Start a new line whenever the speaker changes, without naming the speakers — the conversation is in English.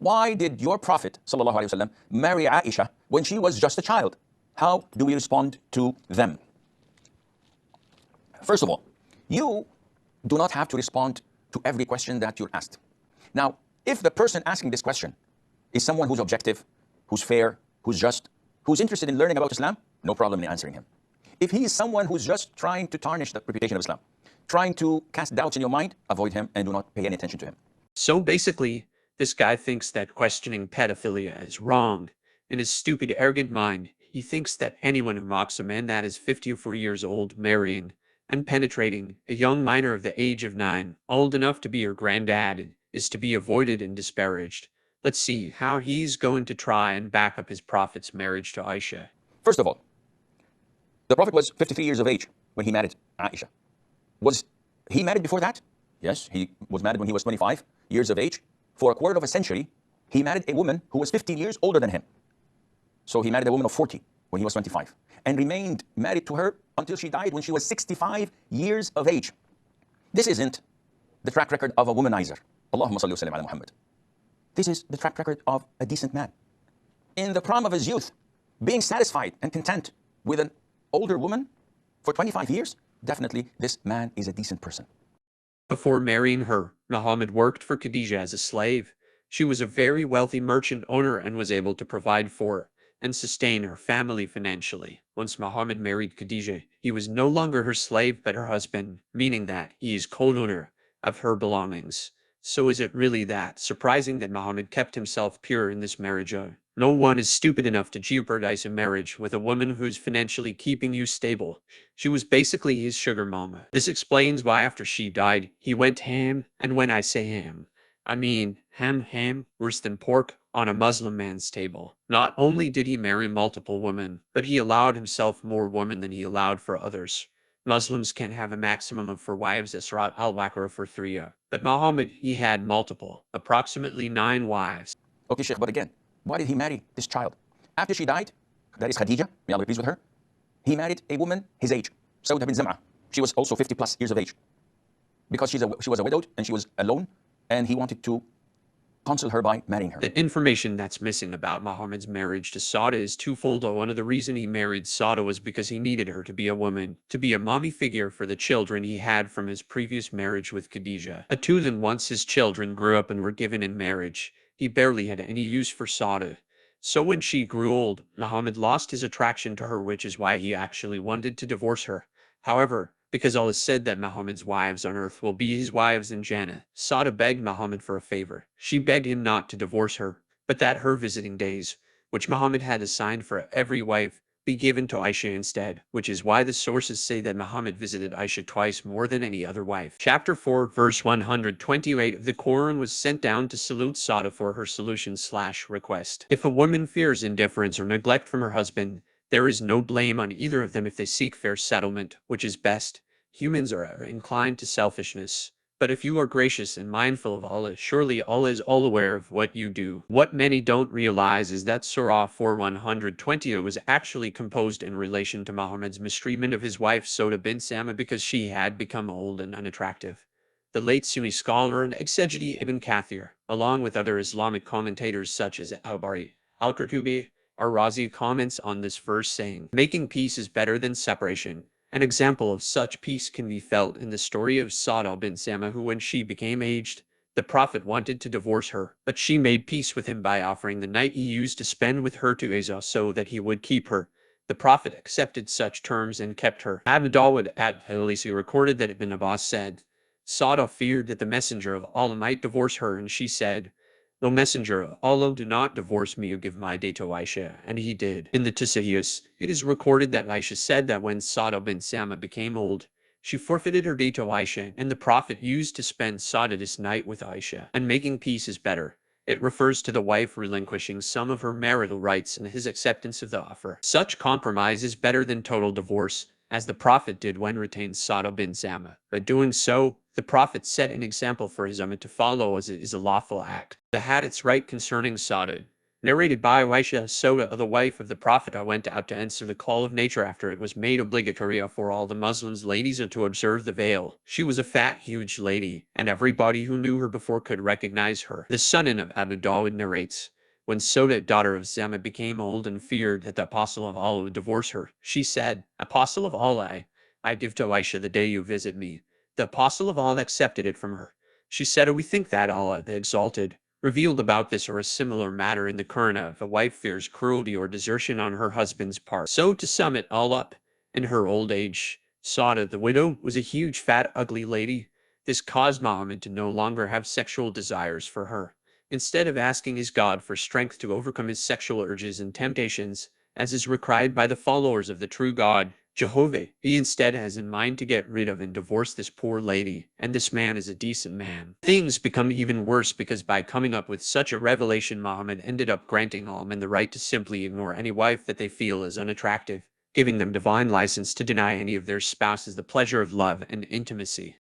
Why did your Prophet ﷺ marry Aisha when she was just a child? How do we respond to them? First of all, you do not have to respond to every question that you're asked. Now, if the person asking this question is someone who's objective, who's fair, who's just, who's interested in learning about Islam, no problem in answering him. If he is someone who's just trying to tarnish the reputation of Islam, trying to cast doubts in your mind, avoid him and do not pay any attention to him.
So basically, this guy thinks that questioning pedophilia is wrong. In his stupid, arrogant mind, he thinks that anyone who mocks a man that is 54 years old marrying and penetrating a young minor of the age of 9, old enough to be your granddad, is to be avoided and disparaged. Let's see how he's going to try and back up his prophet's marriage to Aisha.
First of all, the Prophet was 53 years of age when he married Aisha. Was he married before that? Yes, he was married when he was 25 years of age. For a quarter of a century, he married a woman who was 15 years older than him. So he married a woman of 40 when he was 25 and remained married to her until she died when she was 65 years of age. This isn't the track record of a womanizer. Allahumma salli wa sallim ala Muhammad. This is the track record of a decent man. In the prime of his youth, being satisfied and content with an older woman for 25 years, definitely this man is a decent person.
Before marrying her, Muhammad worked for Khadija as a slave. She was a very wealthy merchant owner and was able to provide for and sustain her family financially. Once Muhammad married Khadija, he was no longer her slave but her husband, meaning that he is co-owner of her belongings. So is it really that surprising that Muhammad kept himself pure in this marriage? No one is stupid enough to jeopardize a marriage with a woman who's financially keeping you stable. She was basically his sugar mama. This explains why after she died, he went ham, and when I say ham, I mean ham, worse than pork, on a Muslim man's table. Not only did he marry multiple women, but he allowed himself more women than he allowed for others. Muslims can have a maximum of 4 wives, as Surat al-Baqarah for 3. But Muhammad, he had multiple, approximately 9 wives.
Okay, Sheikh, but again, why did he marry this child? After she died, that is Khadija, may Allah be pleased with her, he married a woman his age, Sauda bin Zam'a. She was also 50 plus years of age. Because she was a widowed and she was alone, and he wanted to console her by marrying her.
The information that's missing about Muhammad's marriage to Sauda is twofold. One of the reasons he married Sauda was because he needed her to be a woman, to be a mommy figure for the children he had from his previous marriage with Khadija. Two, then once his children grew up and were given in marriage, he barely had any use for Sauda. So when she grew old, Muhammad lost his attraction to her, which is why he actually wanted to divorce her. However, because Allah said that Muhammad's wives on earth will be his wives in Jannah, Sauda begged Muhammad for a favor. She begged him not to divorce her, but that her visiting days, which Muhammad had assigned for every wife, be given to Aisha instead, which is why the sources say that Muhammad visited Aisha twice more than any other wife. Chapter 4, verse 128 of the Quran was sent down to salute Sauda for her solution/request. If a woman fears indifference or neglect from her husband, there is no blame on either of them if they seek fair settlement, which is best. Humans are inclined to selfishness. But if you are gracious and mindful of Allah, surely Allah is all aware of what you do. What many don't realize is that Surah 4:120 was actually composed in relation to Muhammad's mistreatment of his wife Sauda bin Zam'a because she had become old and unattractive. The late Sunni scholar and exegete Ibn Kathir, along with other Islamic commentators such as Al-Bari, Al-Qurtubi, Ar-Razi comments on this verse saying, making peace is better than separation. An example of such peace can be felt in the story of Sauda bin Zam'a, who when she became aged, the Prophet wanted to divorce her, but she made peace with him by offering the night he used to spend with her to Aisha so that he would keep her. The Prophet accepted such terms and kept her. Abu Dawud at-Talisi recorded that Ibn Abbas said, Sauda feared that the Messenger of Allah might divorce her, and she said, "O Messenger of Allah, do not divorce me or give my day to Aisha," and he did. In the Tisahiyas, it is recorded that Aisha said that when Sauda bin Zam'a became old, she forfeited her day to Aisha, and the Prophet used to spend Sauda this night with Aisha. And making peace is better. It refers to the wife relinquishing some of her marital rights and his acceptance of the offer. Such compromise is better than total divorce, as the Prophet did when retained Sauda bin Zam'a. By doing so, the Prophet set an example for his ummah to follow, as it is a lawful act. The hadiths write concerning Sauda, Narrated by Aisha, Soda, the wife of the Prophet, went out to answer the call of nature after it was made obligatory for all the Muslims ladies to observe the veil. She was a fat, huge lady, and everybody who knew her before could recognize her. The son of Abu Dawud narrates, when Soda, daughter of Zama, became old and feared that the Apostle of Allah would divorce her, she said, Apostle of Allah, I give to Aisha the day you visit me. The Apostle of Allah accepted it from her. She said, we think that Allah, the Exalted, revealed about this or a similar matter in the Quran if a wife fears cruelty or desertion on her husband's part. So to sum it all up, in her old age, Sada, the widow, was a huge, fat, ugly lady. This caused Muhammad to no longer have sexual desires for her. Instead of asking his God for strength to overcome his sexual urges and temptations, as is required by the followers of the true God, Jehovah, he instead has in mind to get rid of and divorce this poor lady, and this man is a decent man. Things become even worse because by coming up with such a revelation, Muhammad ended up granting all men the right to simply ignore any wife that they feel is unattractive, giving them divine license to deny any of their spouses the pleasure of love and intimacy.